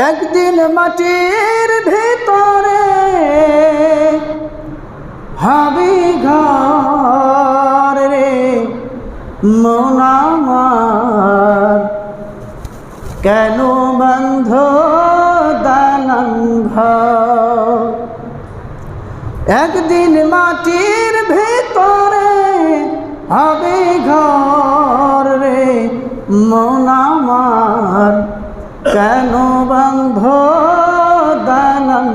একদিন মাটির ভিতরে হবে ঘর রে মন আমার, কেন বন্ধ দালান ঘর। একদিন মাটির ভিতরে হবে ঘর রে মন আমার, কেন বন্ধ দালান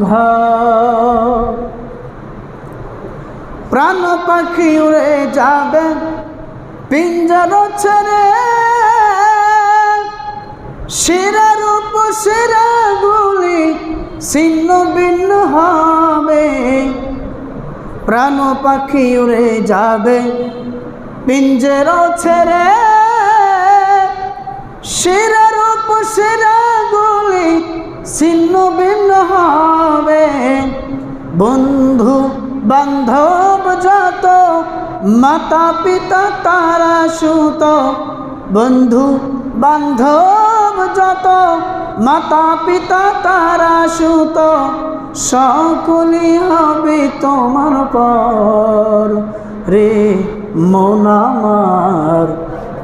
ঘর। প্রাণ পাখি উড়ে যাবে পিঞ্জর ছেড়ে, শিরার উপশিরা গুলি ছিন্ন ভিন্ন হবে। প্রাণ পাখি উড়ে যাবে পিঞ্জর ছেড়ে, শিরার উপশিরা গুলি ছিন্ন ভিন্ন হবে। বন্ধু বান্ধব যত মাতা পিতা তারা সুত, বন্ধু বান্ধব যত মাতা পিতা তারা সুত, সকলই হবে তোমার পর রে মন আমার,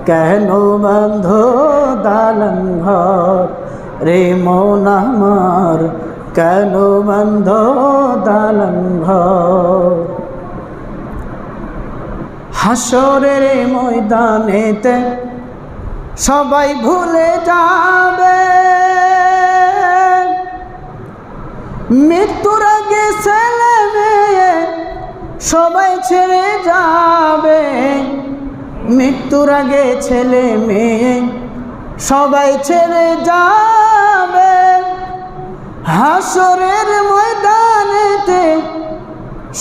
কেন বন্ধ দালান ঘর রে মন আমার, কেন বন্ধ দালান ঘর। হাসরের ময়দানেতে সবাই ভুলে যাবে, মৃত্যুর আগে ছেলে মেয়ে সবাই ছেড়ে যাবে। মৃত্যুর আগে ছেলে মেয়ে সবাই ছেড়ে যাবে। হাসরের ময়দানেতে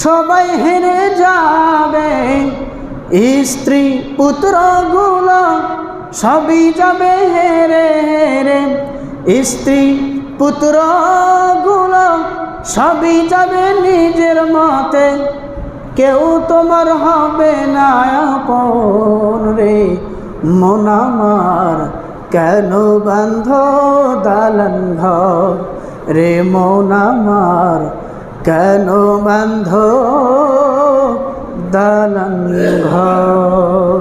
সবাই হেরে যাবে। স্ত্রী পুত্র গুলো সবই যাবে হেরে হেরে, স্ত্রী পুত্র গুলো সবই যাবে নিজের মতে, কেউ তোমার হবে না আপন রে মন আমার, কেন বন্ধ দালান ঘর রে মন আমার, কেন বন্ধ দালান ঘর।